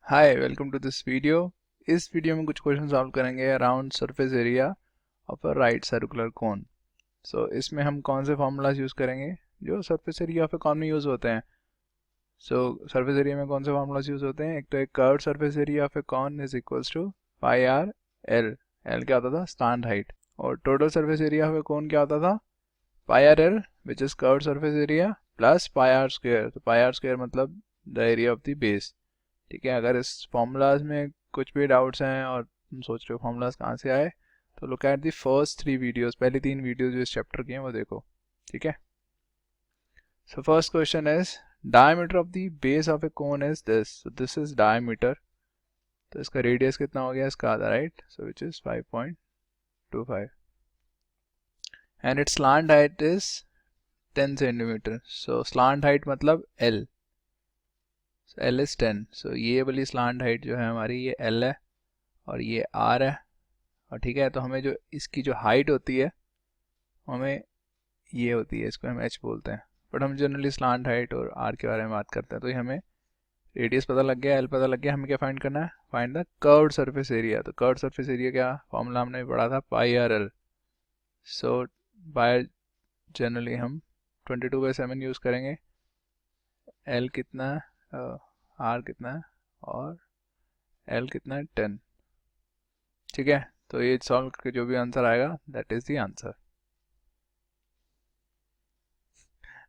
Hi welcome to this video. इस video में कुछ क्वेश्चन सॉल्व करेंगे around surface area of a right circular cone. So इसमें हम कौन से फार्मूलाज यूज़ करेंगे जो surface area of a cone में यूज़ होते हैं। सरफेस एरिया में कौन से फार्मूलाज यूज़ होते हैं? एक तो एक curved surface area of a cone is equals to pi R L. L क्या होता था? Slant height. और total surface area of a cone क्या होता था? Pi R L which is curved surface area plus pi R square. तो pi R square मतलब the area of the base. ठीक है, अगर इस फॉर्मूलाज में कुछ भी डाउट्स हैं और तुम सोच रहे हो फॉर्मूलाज कहाँ से आए, तो look at the first 3 videos, पहली 3 वीडियोस जो इस चैप्टर की हैं वो देखो। ठीक है, so first question is diameter of the base of a cone is this. So this is diameter. तो इसका रेडियस कितना हो गया? इसका आधा, right? So which is 5.25 and it's slant height is 10 centimetre. So slant height मतलब L, L is 10। सो ये वाली स्लांट हाइट जो है हमारी, ये L है और ये R है। और ठीक है, तो हमें जो इसकी जो हाइट होती है हमें ये होती है, इसको हम H बोलते हैं, बट हम जनरली स्लांट हाइट और R के बारे में बात करते हैं। तो ये हमें रेडियस पता लग गया, L पता लग गया, हमें क्या फाइंड करना है? Find the curved surface area. तो कर्व्ड सरफेस एरिया क्या फॉर्मूला हमने पढ़ा था? Pi R L. सो बाय जनरली हम 22/7 यूज़ करेंगे। L कितना है, R कितना है और L कितना है? 10। ठीक है, तो ये सॉल्व करके जो भी आंसर आएगा that is the answer.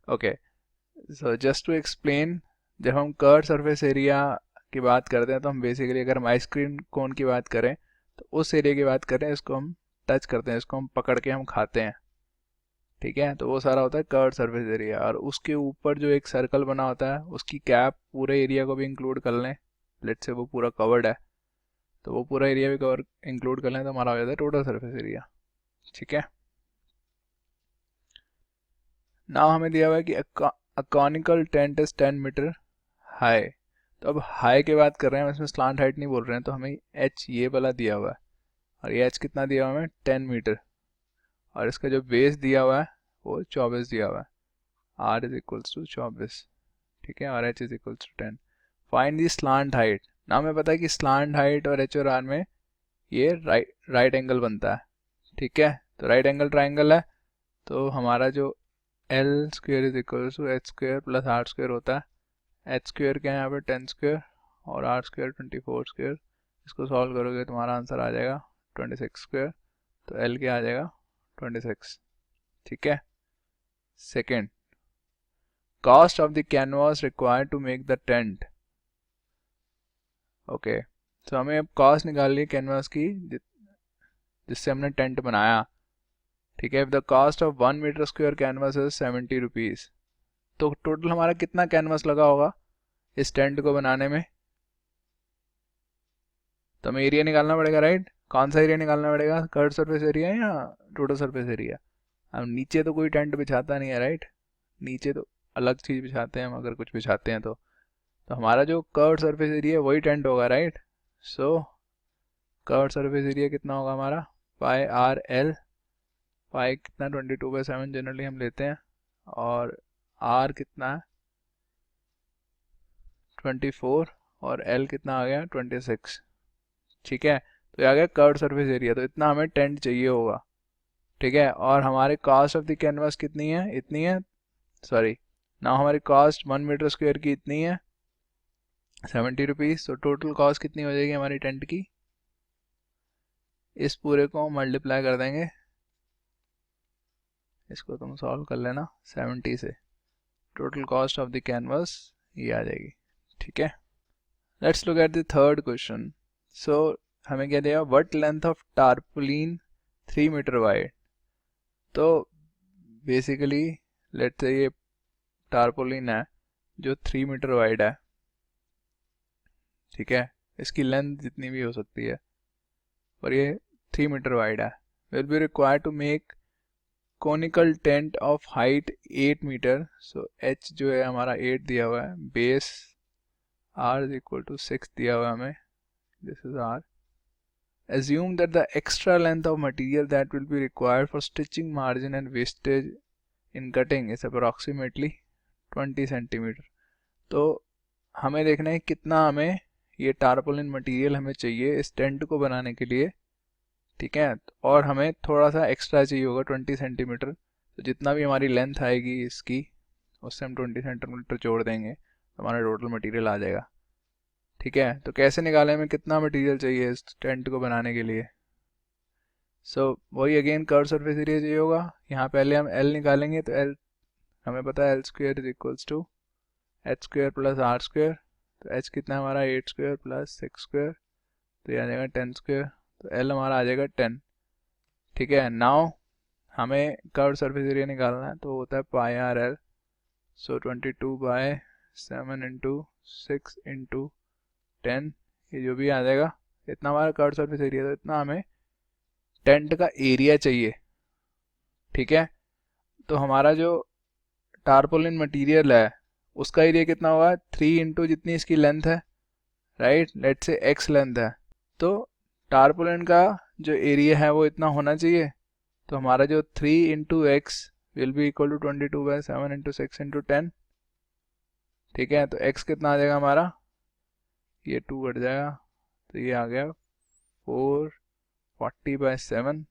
Okay, so just to explain, जब हम कर्व सरफेस एरिया की बात करते हैं तो हम बेसिकली, अगर हम आइसक्रीम कोन की बात करें तो उस एरिया की बात करें, इसको हम टच करते हैं, इसको हम पकड़ के हम खाते हैं। ठीक है, तो वो सारा होता है कर्व सरफेस एरिया। और उसके ऊपर जो एक सर्कल बना होता है उसकी कैप पूरे एरिया को भी इंक्लूड कर लें, लेट्स से वो पूरा कवर्ड है, तो वो पूरा एरिया भी कवर इंक्लूड कर लें तो हमारा हो जाता है टोटल सरफेस एरिया। ठीक है, नाउ हमें दिया हुआ है कि a conical tent is 10 metre high. तो अब हाई की बात कर रहे हैं, हम इसमें स्लांट हाइट नहीं बोल रहे हैं, तो हमें एच ये वाला दिया हुआ है और ये एच कितना दिया हुआ है? 10 मीटर। और इसका जो बेस दिया हुआ है वो 24 दिया हुआ है। R is equals to 24। ठीक है, और H is equals to 10। Find the slant height. ना हमें पता है कि स्लांट हाइट और एच और आर में ये राइट एंगल बनता है। ठीक है, तो राइट एंगल ट्राइंगल है, तो हमारा जो L square is equal to H square plus R square होता है। एच स्क्वेयर क्या है यहाँ पे? 10 स्क्वेयर और आर स्क्वेयर 24 स्क्वेयर। इसको सॉल्व करोगे तो हमारा आंसर आ जाएगा 26 स्क्वेयर। तो एल क्या आ जाएगा? 26। ठीक है, second, cost of the canvas required to make the tent. Okay, तो हमें अब कॉस्ट निकालनी है कैनवास की जिससे हमने टेंट बनाया। ठीक है, if the cost of 1 metre square canvas is 70 rupees, तो टोटल हमारा कितना कैनवास लगा होगा इस टेंट को बनाने में? तो हमें एरिया निकालना पड़ेगा, राइट? कौन सा एरिया निकालना पड़ेगा? कर्व सरफेस एरिया या टोटल सरफेस एरिया? हम नीचे तो कोई टेंट बिछाता नहीं है, राइट? नीचे तो अलग चीज़ बिछाते हैं हम, अगर कुछ बिछाते हैं तो हमारा जो कर्व सरफेस एरिया है वही टेंट होगा, राइट? सो कर्व सरफेस एरिया कितना होगा हमारा? पाई आर एल। पाई कितना? 22/7 जनरली हम लेते हैं। और आर कितना है? 24। और एल कितना आ गया? 26। ठीक है, तो ये आ गया कर्व सरफेस एरिया। तो इतना हमें टेंट चाहिए होगा। ठीक है, और हमारी कॉस्ट ऑफ द कैनवास कितनी है? इतनी है, सॉरी, ना हमारी कॉस्ट 1 मीटर स्क्वायर की इतनी है 70 रुपीज़। तो टोटल कॉस्ट कितनी हो जाएगी हमारी टेंट की? इस पूरे को मल्टीप्लाई कर देंगे, इसको तुम सॉल्व कर लेना 70 से, total cost of the canvas ये आ जाएगी। ठीक है, let's look at the third question. So हमें क्या दिया? What length of tarpaulin 3 metre wide. तो बेसिकली लेट्स से ये टारपोलिन है जो 3 मीटर वाइड है। ठीक है, इसकी लेंथ जितनी भी हो सकती है, और ये 3 मीटर वाइड है। Will be required to make conical tent of height 8 metre. So H जो है हमारा 8 दिया हुआ है, base R is equal to 6 दिया हुआ है हमें, this is R. Assume that the extra length of material that will be required for stitching margin and wastage in cutting is approximately 20 centimetre. तो हमें देखना है कितना हमें ये टारपोलिन मटेरियल हमें चाहिए इस टेंट को बनाने के लिए, ठीक है। और हमें थोड़ा सा एक्स्ट्रा चाहिए होगा 20 सेंटीमीटर। तो जितना भी हमारी लेंथ आएगी इसकी उससे हम 20 सेंटीमीटर जोड़ देंगे तो हमारा टोटल मटेरियल आ जाएगा, ठीक है। तो कैसे निकालें, हमें कितना मटेरियल चाहिए इस टेंट को बनाने के लिए। वही अगेन कर्व सरफेस एरिया चाहिए होगा। यहाँ पहले हम एल निकालेंगे, तो एल हमें पता है L square is equals to H square plus R square. तो एच कितना है हमारा 8 स्क्वेयर प्लस 6 स्क्वेयर, तो ये आ जाएगा 10 स्क्वेयर। तो एल हमारा आ जाएगा 10, ठीक है। नाउ हमें कर्व सरफेस एरिया निकालना है, तो होता है पाई आर एल। सो 22/7 इंटू 6 इंटू 10, ये जो भी आ जाएगा इतना हमारा कर्व सरफेस एरिया। तो इतना हमें टेंट का एरिया चाहिए, ठीक है। तो हमारा जो टारपोलिन मटेरियल है उसका एरिया कितना होगा 3 इंटू जितनी इसकी लेंथ है, right. Let's say x length है, तो टारपोलिन का जो एरिया है वो इतना होना चाहिए। तो हमारा जो 3 into X will be equal to 22/7 into 6 into 10, ठीक है। तो x कितना आ जाएगा हमारा, ये 2 कट जाएगा, तो ये आ गया 440/7।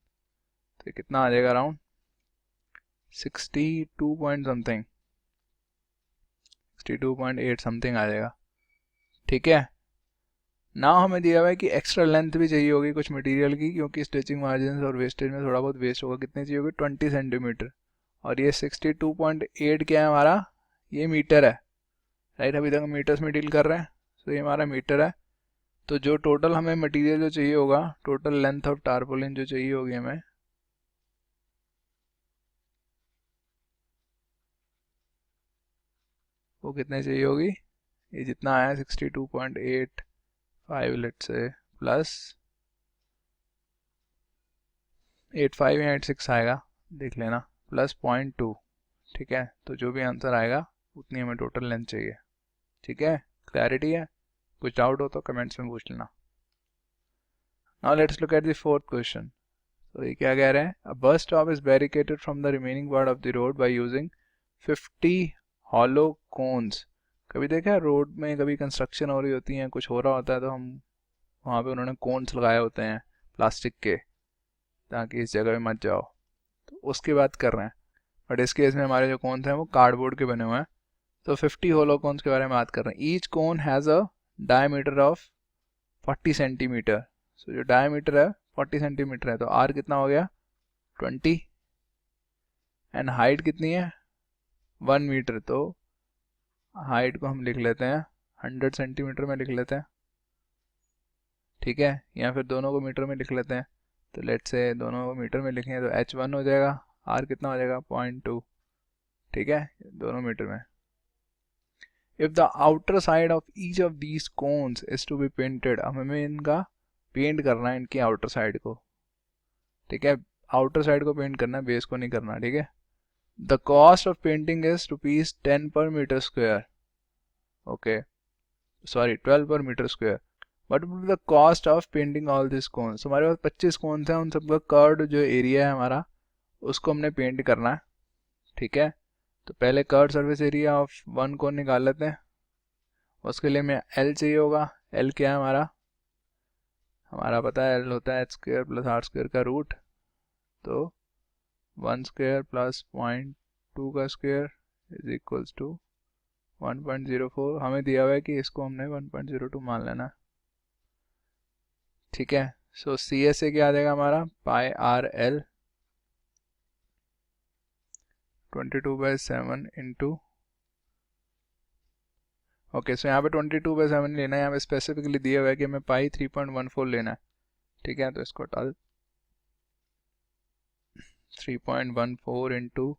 तो ये कितना आ जाएगा अराउंड 62 पॉइंट समथिंग, 62.8 समथिंग आ जाएगा, ठीक है। ना हमें दिया हुआ है कि एक्स्ट्रा लेंथ भी चाहिए होगी कुछ मटेरियल की, क्योंकि स्टिचिंग मार्जिन और वेस्टेज में थोड़ा बहुत वेस्ट होगा। कितनी चाहिए होगी 20 सेंटीमीटर। और ये 62.8 क्या है हमारा, ये मीटर है, राइट। अभी तक हम मीटर्स में डील कर रहे हैं, तो ये हमारा मीटर है। तो जो टोटल हमें मटेरियल जो चाहिए होगा, टोटल लेंथ ऑफ टारपोलिन जो चाहिए होगी हमें, वो कितने चाहिए होगी, ये जितना आया 62.85 लेट से प्लस 85 या 86 आएगा, देख लेना, प्लस 0.2, ठीक है। तो जो भी आंसर आएगा उतनी हमें टोटल लेंथ चाहिए, ठीक है। क्लैरिटी है, कुछ डाउट हो तो कमेंट्स में पूछ लेना। Now let's look at the fourth question. तो ये क्या कह रहे हैं, a bus stop is barricaded from the remaining part of the road by using 50 hollow cones. कभी देखा है रोड में कभी कंस्ट्रक्शन हो रही होती है, कुछ हो रहा होता है, तो हम वहाँ पे उन्होंने कोन्स लगाए होते हैं प्लास्टिक के, ताकि इस जगह पे मत जाओ, तो उसकी बात कर रहे हैं। बट इस केस में हमारे जो कोन्स हैं वो कार्डबोर्ड के बने हुए हैं। तो 50 होलो कोन्स के बारे में बात कर रहे हैं। Each cone has a diameter of 40 centimetre. So जो डायमीटर है 40 सेंटीमीटर है, तो आर कितना हो गया 20, एंड हाइट कितनी है 1 मीटर। तो हाइट को हम लिख लेते हैं 100 सेंटीमीटर में लिख लेते हैं, ठीक है। या फिर दोनों को मीटर में लिख लेते हैं। तो लेट से दोनों को मीटर में लिखें, तो h1 हो जाएगा, r कितना हो जाएगा 0.2, ठीक है, दोनों मीटर में। If the outer side of each of these cones is to be painted, अब हमें इनका पेंट करना है, इनकी आउटर साइड को, ठीक है। आउटर साइड को पेंट करना है, बेस को नहीं करना, ठीक है। The cost of painting is ₹10 per metre square, okay, sorry 12 per metre square. What will be the cost of painting all this cones. हमारे पास 25 कोन्स हैं, उन सबका कर्व जो एरिया है हमारा उसको हमने पेंट करना है, ठीक है। तो पहले कर्व सरफेस एरिया ऑफ 1 कोन निकाल लेते हैं। उसके लिए हमें एल चाहिए होगा। एल क्या है हमारा पता है, एल होता है h square plus R square का रूट। तो 1 स्क्वायर प्लस 0.2 का स्क्वायर इज इक्वल्स टू 1.04। हमें दिया हुआ है कि इसको हमने 1.02 मान लेना है, ठीक है। सो सी एस ए क्या आ जाएगा हमारा पाई आर एल 22/7 इंटू, ओके। सो यहाँ पे 22/7 लेना है, यहाँ पे स्पेसिफिकली दिया हुआ है कि हमें पाई 3.14 लेना है, ठीक है। तो इसको हटा 3.14 इंटू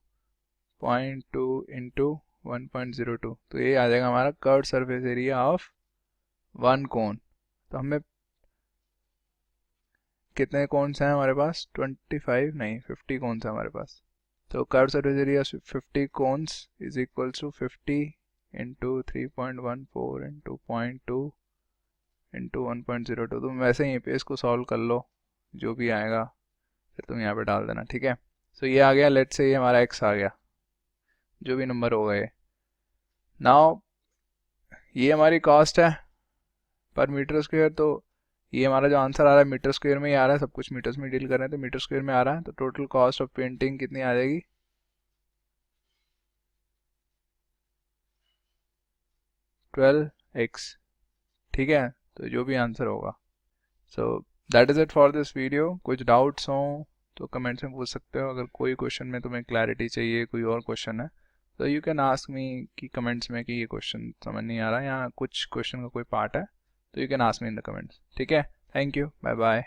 0.2 इंटू 1.02, तो ये आ जाएगा हमारा कर्व सरफेस एरिया ऑफ 1 कोन। तो हमें कितने कोन्स हैं हमारे पास 25 नहीं 50 कोन्स हैं हमारे पास। तो curve surface area 50 cones is equals to 50 into 3.14 into 0.2 into 1.02। तुम वैसे यहीं पे इसको सॉल्व कर लो, जो भी आएगा फिर तुम यहाँ पे डाल देना, ठीक है। सो ये आ गया, लेट से ये हमारा x आ गया, जो भी नंबर होगा ये। नाउ ये हमारी कॉस्ट है, पर मीटर स्क्वायर, तो ये हमारा जो आंसर आ रहा है मीटर स्क्वायर में ही आ रहा है, सब कुछ मीटर्स में डील कर रहे हैं तो मीटर स्क्वायर में आ रहा है। तो टोटल कॉस्ट ऑफ पेंटिंग कितनी आ जाएगी, 12x। ठीक है, तो जो भी आंसर होगा। So that is it for this video. कुछ डाउट्स हों तो कमेंट्स में पूछ सकते हो। अगर कोई क्वेश्चन में तुम्हें क्लैरिटी चाहिए, कोई और क्वेश्चन है, तो यू कैन आस्क मी कि कमेंट्स में कि ये क्वेश्चन समझ नहीं आ रहा या कुछ क्वेश्चन का कोई पार्ट है, तो you can ask me in the comments. ठीक है, थैंक यू, बाय बाय।